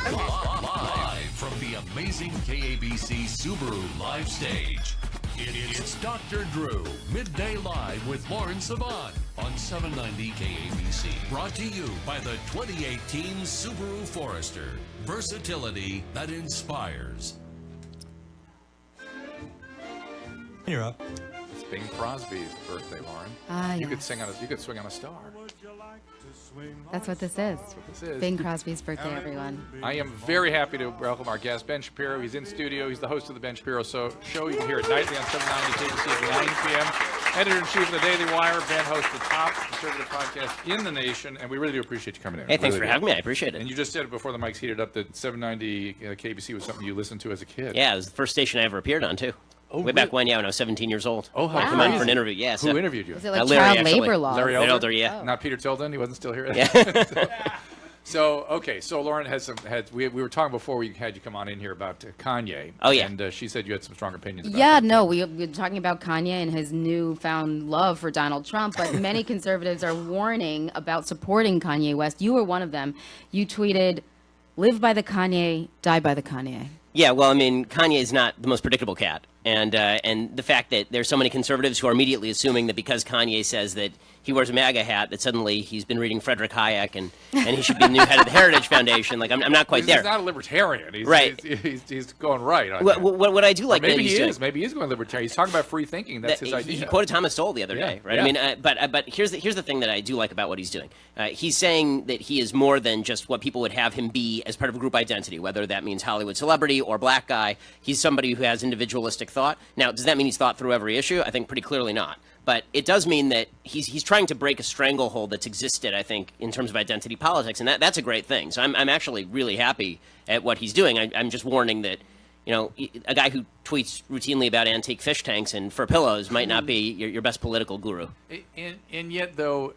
Live from the amazing KABC Subaru live stage. It's Dr. Drew, Midday Live with Lauren Savan on 790 KABC. Brought to you by the 2018 Subaru Forester. Versatility that inspires. You're up. It's Bing Crosby's birthday, Lauren. Yes. You could swing on a star. That's what this is. That's what this is. Bing Crosby's birthday, everyone. I am very happy to welcome our guest, Ben Shapiro. He's in studio. He's the host of the Ben Shapiro Show. You can hear it nightly on 790 KBC at 9 p.m. Editor-in-chief of the Daily Wire. Ben hosts the top conservative podcast in the nation, and we really do appreciate you coming in. Hey, thanks for having me. I appreciate it. And you just said it before the mics heated up that 790 KBC was something you listened to as a kid. Yeah, it was the first station I ever appeared on, too. Oh, Way back when, when I was 17 years old. Oh, how I came in for an interview. Yeah, Who interviewed you? Was it like Larry, child actually. labor law? Larry Elder, yeah. Not Peter Tilden. He wasn't still here. Yeah. So Lauren we were talking before we had you come on in here about Kanye. Oh, yeah. And she said you had some strong opinions about Yeah, that. no, we were talking about Kanye and his newfound love for Donald Trump, but many conservatives are warning about supporting Kanye West. You were one of them. You tweeted, "Live by the Kanye, die by the Kanye." Yeah, well, I mean, Kanye is not the most predictable cat. And the fact that there's so many conservatives who are immediately assuming that because Kanye says that he wears a MAGA hat, that suddenly he's been reading Frederick Hayek and he should be the new head of the Heritage Foundation. Like, I'm not quite there. He's not a libertarian. He's, Right. He's going right. On What I do like maybe that he he's is. doing, Maybe he's going libertarian. He's talking about free thinking. That's his idea. He quoted Thomas Sowell the other day, right? Yeah. I mean, but here's the thing that I do like about what he's doing. He's saying that he is more than just what people would have him be as part of a group identity, whether that means Hollywood celebrity or black guy. He's somebody who has individualistic thought. Now, does that mean he's thought through every issue? I think pretty clearly not. But it does mean that he's trying to break a stranglehold that's existed, I think, in terms of identity politics, and that's a great thing. So I'm actually really happy at what he's doing. I'm just warning that, you know, a guy who tweets routinely about antique fish tanks and fur pillows might not be your best political guru. And yet, though,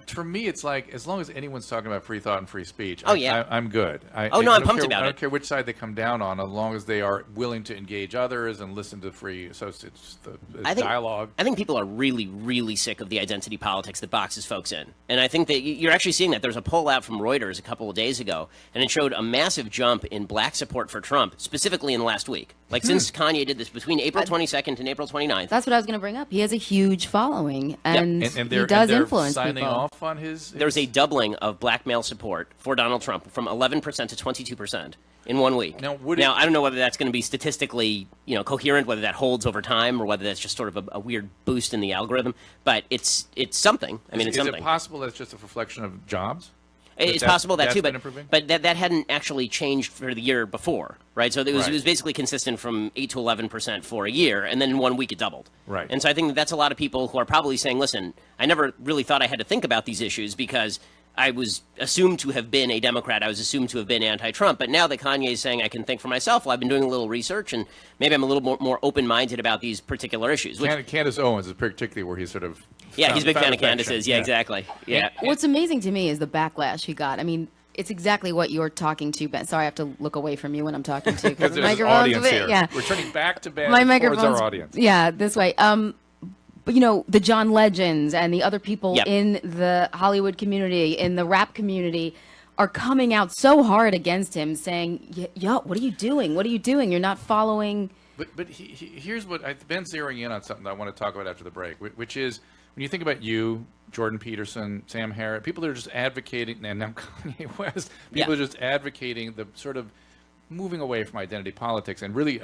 for me, it's like as long as anyone's talking about free thought and free speech, I'm good. I'm pumped about it. I don't care which side they come down on, as long as they are willing to engage others and listen to free. So it's dialogue. I think people are really, really sick of the identity politics that boxes folks in, and I think that you're actually seeing that. There's a poll out from Reuters a couple of days ago, and it showed a massive jump in black support for Trump, specifically in the last week. Like, since Kanye did this between April 22nd and April 29th. That's what I was going to bring up. He has a huge following, and he does influence signing people. off on his. There's a doubling of black male support for Donald Trump from 11% to 22% in 1 week. Now, I don't know whether that's going to be statistically, coherent, whether that holds over time, or whether that's just sort of a weird boost in the algorithm. But it's something. I mean, it's something. Is it possible that's just a reflection of jobs? It's possible that too, been improving? but that hadn't actually changed for the year before, right? So it was basically consistent from 8 to 11% for a year, and then in 1 week it doubled. Right. And so I think that's a lot of people who are probably saying, listen, I never really thought I had to think about these issues because I was assumed to have been a Democrat. I was assumed to have been anti-Trump. But now that Kanye is saying I can think for myself, well, I've been doing a little research, and maybe I'm a little more open-minded about these particular issues. Candace Owens is particularly where he's sort of... Yeah, he's a big fan of Candace's. Yeah, exactly. Yeah. What's amazing to me is the backlash he got. I mean, it's exactly what you're talking to, Ben. Sorry, I have to look away from you when I'm talking to you. Because the there's an microphone's audience a bit- here. Yeah. We're turning back to Ben My towards microphone's, our audience. Yeah, this way. But, the John Legends and the other people in the Hollywood community, in the rap community, are coming out so hard against him, saying, yo, what are you doing? What are you doing? You're not following... But here's what Ben's zeroing in on something that I want to talk about after the break, which is when you think about you, Jordan Peterson, Sam Harris, people that are just advocating, and now Kanye West, people are just advocating the sort of moving away from identity politics, and really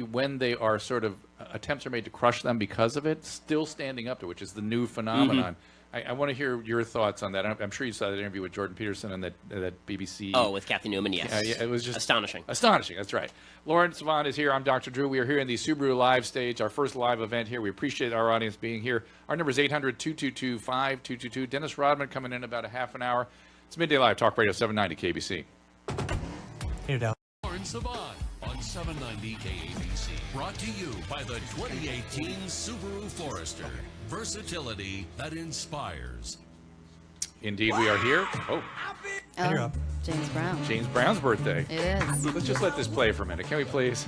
when they are sort of attempts are made to crush them because of it, still standing up to it, which is the new phenomenon. I want to hear your thoughts on that. I'm sure you saw that interview with Jordan Peterson and that BBC. Oh, with Kathy Newman, yes. Yeah, it was just astonishing. Astonishing, that's right. Lauren Savan is here. I'm Dr. Drew. We are here in the Subaru Live stage, our first live event here. We appreciate our audience being here. Our number is 800-222-5222. Dennis Rodman coming in about a half an hour. It's Midday Live, Talk Radio 790 KBC. You're down. Lauren Savan on 790 KABC. Brought to you by the 2018 Subaru Forester. Versatility that inspires. Indeed, we are here. Oh, You're up. James Brown. James Brown's birthday. It is. Let's just let this play for a minute. Can we please?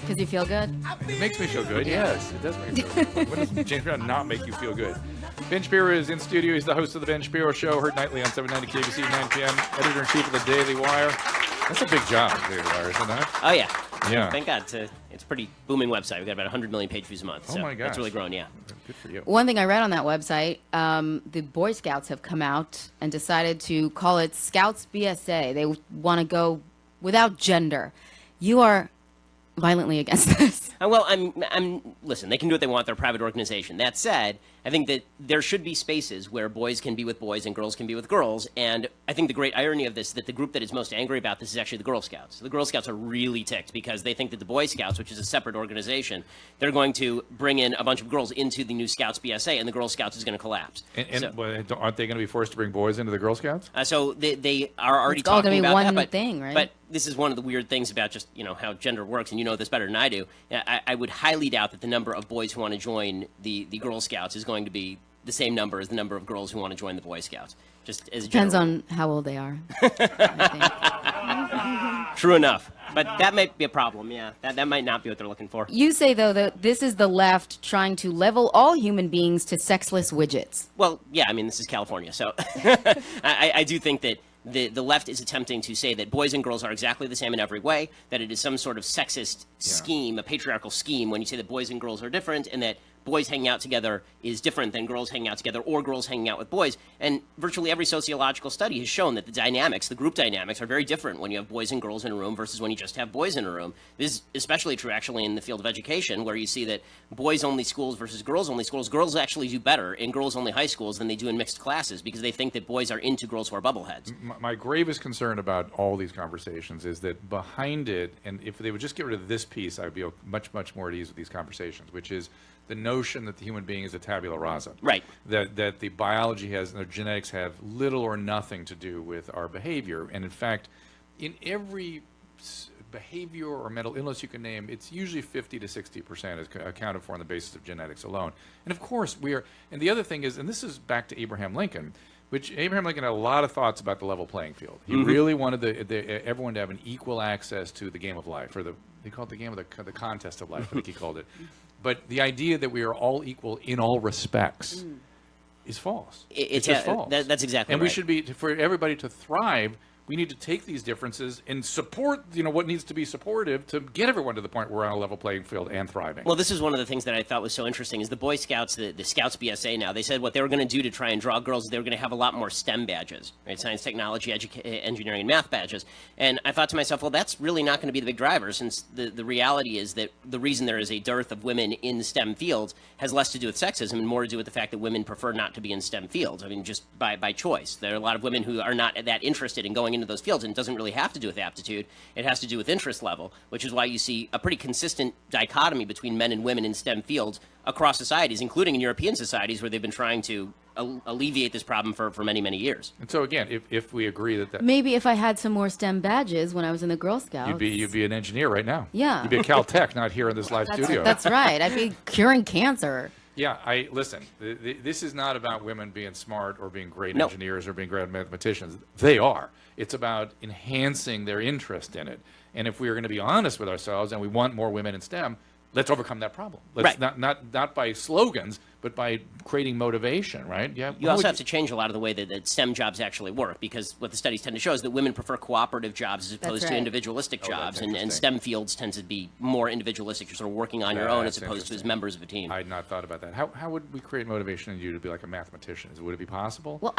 Because you feel good? It makes me feel good. Yes, it does make me feel good. When does James Brown not make you feel good? Ben Shapiro is in studio. He's the host of the Ben Shapiro Show, heard nightly on 790 KBC, 9 p.m. Editor-in-chief of the Daily Wire. That's a big job, Theodore, isn't that? Oh, yeah. Yeah. Thank God. It's a pretty booming website. We've got about 100 million page views a month. Oh, So my gosh. it's really grown, yeah. Good for you. One thing I read on that website, the Boy Scouts have come out and decided to call it Scouts BSA. They want to go without gender. You are violently against this. Well, listen, they can do what they want. They're a private organization. That said, I think that there should be spaces where boys can be with boys and girls can be with girls. And I think the great irony of this is that the group that is most angry about this is actually the Girl Scouts. The Girl Scouts are really ticked because they think that the Boy Scouts, which is a separate organization, they're going to bring in a bunch of girls into the new Scouts BSA, and the Girl Scouts is going to collapse. Aren't they going to be forced to bring boys into the Girl Scouts? So they are already It's all talking gonna be about one that, thing, right? But this is one of the weird things about just how gender works, and you know this better than I do. I would highly doubt that the number of boys who want to join the Girl Scouts is going to be the same number as the number of girls who want to join the Boy Scouts. Just as a Depends general on how old they are. I think. True enough, but that might be a problem. Yeah, that might not be what they're looking for. You say, though, that this is the left trying to level all human beings to sexless widgets. Well, yeah, I mean, this is California, so I do think that the left is attempting to say that boys and girls are exactly the same in every way, that it is some sort of sexist scheme, a patriarchal scheme, when you say that boys and girls are different, and that boys hanging out together is different than girls hanging out together or girls hanging out with boys. And virtually every sociological study has shown that the dynamics, the group dynamics, are very different when you have boys and girls in a room versus when you just have boys in a room. This is especially true, actually, in the field of education, where you see that boys-only schools versus girls-only schools, girls actually do better in girls-only high schools than they do in mixed classes because they think that boys are into girls who are bubbleheads. My gravest concern about all these conversations is that behind it, and if they would just get rid of this piece, I would be much, much more at ease with these conversations, which is the notion that the human being is a tabula rasa. Right. That the biology has, and the genetics have little or nothing to do with our behavior. And in fact, in every behavior or mental illness you can name, it's usually 50 to 60% is accounted for on the basis of genetics alone. And of course, and the other thing is, and this is back to Abraham Lincoln, which Abraham Lincoln had a lot of thoughts about the level playing field. He really wanted everyone to have an equal access to the game of life, or they called it the game of the contest of life, I think he called it. But the idea that we are all equal in all respects is false. It's just false. That's exactly and right. we should be, for everybody to thrive, we need to take these differences and support, what needs to be supportive to get everyone to the point where we're on a level playing field and thriving. Well, this is one of the things that I thought was so interesting is the Boy Scouts, the Scouts BSA now, they said what they were going to do to try and draw girls, they were going to have a lot more STEM badges, right? Science, technology, engineering, and math badges. And I thought to myself, well, that's really not going to be the big driver, since the reality is that the reason there is a dearth of women in STEM fields has less to do with sexism and more to do with the fact that women prefer not to be in STEM fields. I mean, just by choice. There are a lot of women who are not that interested in going into those fields, and it doesn't really have to do with aptitude. It has to do with interest level, which is why you see a pretty consistent dichotomy between men and women in STEM fields across societies, including in European societies where they've been trying to alleviate this problem for many, many years. And so again, if we agree that Maybe if I had some more STEM badges when I was in the Girl Scouts. you'd be an engineer right now. Yeah. You'd be a Caltech, not here in this live studio. That's right. I'd be curing cancer. Yeah, listen. This is not about women being smart or being great Nope. engineers or being great mathematicians. They are. It's about enhancing their interest in it. And if we are going to be honest with ourselves and we want more women in STEM, let's overcome that problem. Let's Right. not by slogans, but by creating motivation, right? Yeah. You also have to change a lot of the way that STEM jobs actually work, because what the studies tend to show is that women prefer cooperative jobs as opposed to right. individualistic that's jobs, and interesting. STEM fields tend to be more individualistic. You're sort of working on your own as That's opposed to as interesting. members of a team. I had not thought about that. How would we create motivation in you to be like a mathematician? Would it be possible? Well,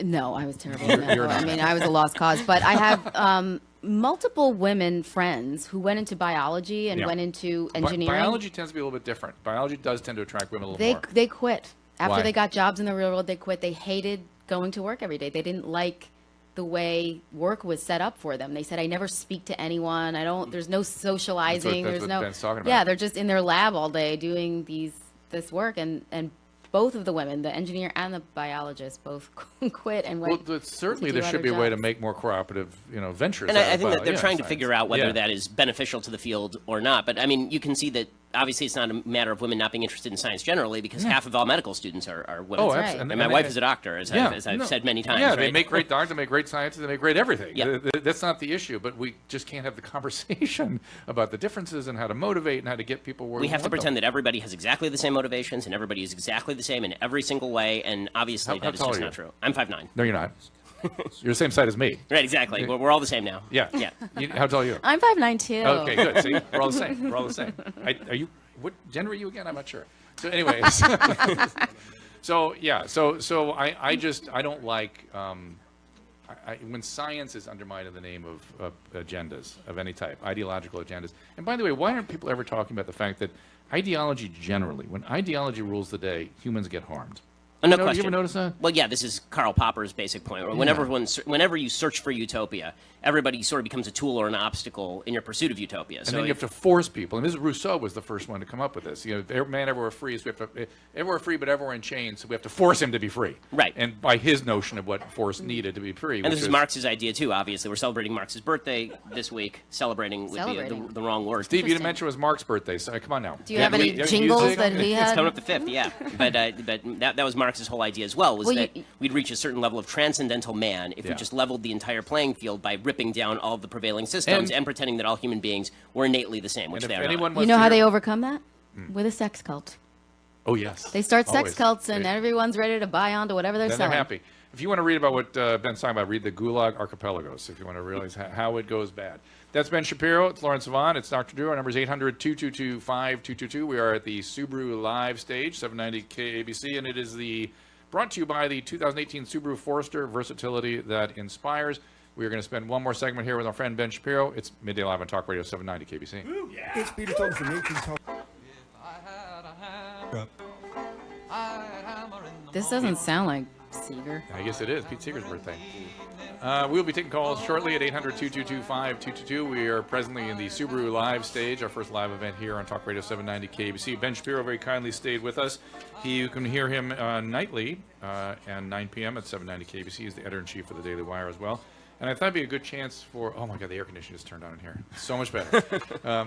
no, I was terrible. at You're math. not. I mean, I was a lost cause. But I have multiple women friends who went into biology and Yeah. went into engineering. Biology tends to be a little bit different. Biology does tend to attract women a little more. They quit after Why? they got jobs in the real world. They quit. They hated going to work every day. They didn't like the way work was set up for them. They said, I never speak to anyone. There's no socializing. That's There's what no, Ben's talking about. yeah, they're just in their lab all day doing this work. And both of the women, the engineer and the biologist, both quit and went. Well, certainly to do there should other be a way to jobs. make more cooperative, ventures. And out I of think that they're trying to science. figure out whether Yeah. that is beneficial to the field or not. But I mean, you can see that obviously it's not a matter of women not being interested in science generally, because half of all medical students are women. Oh, That's right. absolutely. And my wife is a doctor, as I've said many times. Yeah, right? they make great doctors, they make great scientists, they make great everything. Yep. That's not the issue, but we just can't have the conversation about the differences and how to motivate and how to get people where We have to want them. pretend that everybody has exactly the same motivations and everybody is exactly the same in every single way, and obviously How that is tall just are not you? true. I'm 5'9". No, you're not. You're the same side as me. Right, exactly. We're all the same now. Yeah. Yeah. How tall are you? I'm 5'9" too. Okay, good. See, we're all the same. We're all the same. Are you? What gender are you again? I'm not sure. So, anyways. So yeah. So I don't like when science is undermined in the name of agendas of any type, ideological agendas. And by the way, why aren't people ever talking about the fact that ideology generally, when ideology rules the day, humans get harmed? No You question. ever notice that? Well, yeah, this is Karl Popper's basic point. Whenever you search for utopia, everybody sort of becomes a tool or an obstacle in your pursuit of utopia. And then you have to force people. And this is Rousseau was the first one to come up with this. You know, man everywhere free, so we have to everywhere free, but everywhere in chains. So we have to force him to be free. Right. And by his notion of what force needed to be free. And this is Marx's idea too. Obviously, we're celebrating Marx's birthday this week. Celebrating would be the wrong word. Steve, you didn't mention it was Mark's birthday. So come on now. Do you have any jingles that he had? It's coming up the 5th, yeah. But that was Marx's whole idea as well. Was Well, that we'd reach a certain level of transcendental man if we just leveled the entire playing field by ripping down all of the prevailing systems and pretending that all human beings were innately the same, which they are not. You know how they overcome that? With a sex cult. Oh, yes. They start sex Always. cults, and everyone's ready to buy onto whatever they're Then selling. they're happy. If you want to read about what Ben's talking about, read the Gulag Archipelagos, if you want to realize how it goes bad. That's Ben Shapiro. It's Lawrence Savant. It's Dr. Drew. Our number is 800-222-5222. We are at the Subaru Live Stage, 790 KABC, and it is brought to you by the 2018 Subaru Forester, versatility that inspires. We are going to spend one more segment here with our friend Ben Shapiro. It's Midday Live on Talk Radio 790 KBC. It's Peter Talking from Nature's Talk. You're up. This doesn't sound like Seeger. I guess it is Pete Seeger's birthday. We'll be taking calls shortly at 800-222-5222. We are presently in the Subaru Live Stage, our first live event here on Talk Radio 790 KBC. Ben Shapiro very kindly stayed with us. You can hear him nightly and 9 p.m. at 790 KBC. He's the editor-in-chief for the Daily Wire as well. And I thought it'd be a good chance for, oh my God, the air conditioning just turned on in here. So much better.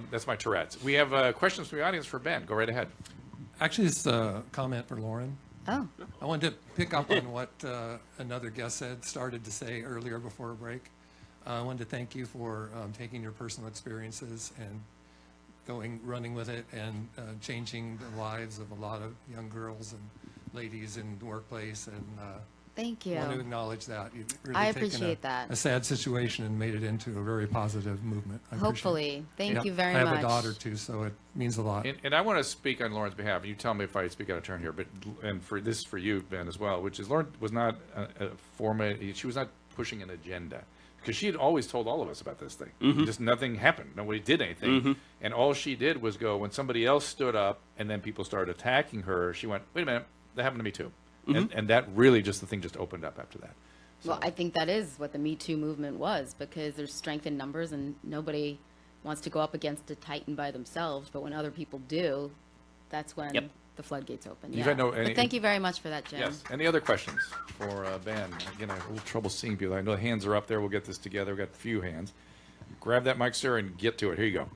That's my Tourette's. We have questions from the audience for Ben. Go right ahead. Actually, it's a comment for Lauren. Oh. I wanted to pick up on what another guest started to say earlier before a break. I wanted to thank you for taking your personal experiences and running with it and changing the lives of a lot of young girls and ladies in the workplace. And Thank you. I want to acknowledge that. You've really I taken appreciate that. a sad situation and made it into a very positive movement. I appreciate it. Hopefully. Thank Yeah. you very I have much. a daughter too, so it means a lot. And I want to speak on Lauren's behalf. You tell me if I speak out of turn here, but this is for you, Ben, as well. Which is Lauren was not she was not pushing an agenda because she had always told all of us about this thing. Just nothing happened. Nobody did anything, and all she did was go when somebody else stood up, and then people started attacking her. She went, "Wait a minute, that happened to me too," and that really the thing just opened up after that. So. Well, I think that is what the Me Too movement was, because there's strength in numbers and nobody wants to go up against a titan by themselves. But when other people do, that's when the floodgates open. You've had But thank you very much for that, Jim. Yes. Any other questions for Ben? Again, I have a little trouble seeing people. I know the hands are up there. We'll get this together. We've got a few hands. Grab that mic, sir, and get to it. Here you go.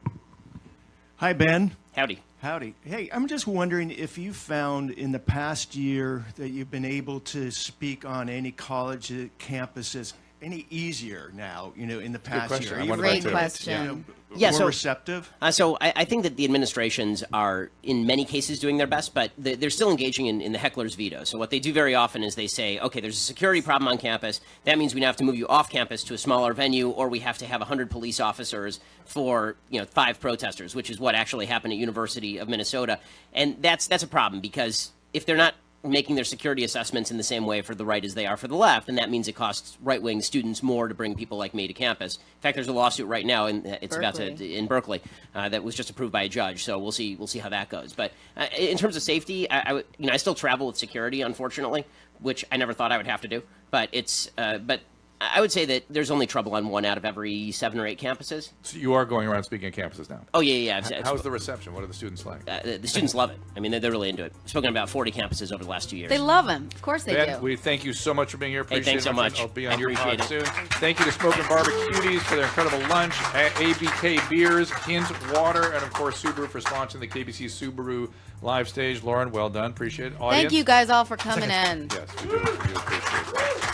Hi, Ben. Howdy. Howdy. Hey, I'm just wondering if you found in the past year that you've been able to speak on any college campuses any easier now, in the past question. year? I wonder Great about question. Yeah, more so- receptive? So I think that the administrations are, in many cases, doing their best, but they're still engaging in the heckler's veto. So what they do very often is they say, okay, there's a security problem on campus. That means we now have to move you off campus to a smaller venue, or we have to have 100 police officers for 5 protesters, which is what actually happened at University of Minnesota. And that's a problem, because if they're not making their security assessments in the same way for the right as they are for the left, and that means it costs right-wing students more to bring people like me to campus. In fact, there's a lawsuit right now, and it's in Berkeley that was just approved by a judge. So we'll see how that goes. But in terms of safety, I still travel with security, unfortunately, which I never thought I would have to do. But but I would say that there's only trouble on 1 out of every 7 or 8 campuses. So you are going around speaking at campuses now. Oh yeah. How's the reception? What are the students like? The students love it. I mean, they're really into it. I've spoken about 40 campuses over the last 2 years. They love him. Of course they Ben, do. we thank you so much for being here. Appreciate thanks so it, my much. friend. I'll be on I your pod appreciate soon. Thank you to Smoking Barbecuties for their incredible lunch, ABK Beers, Hint Water, and of course Subaru for sponsoring the KBC Subaru Live Stage. Lauren, well done. Appreciate it. Audience, Thank you guys all for coming in. Yes, we do appreciate that.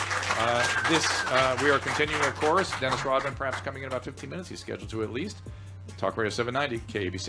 We are continuing, of course. Dennis Rodman perhaps coming in about 15 minutes. He's scheduled to at least. Talk Radio 790, KABC.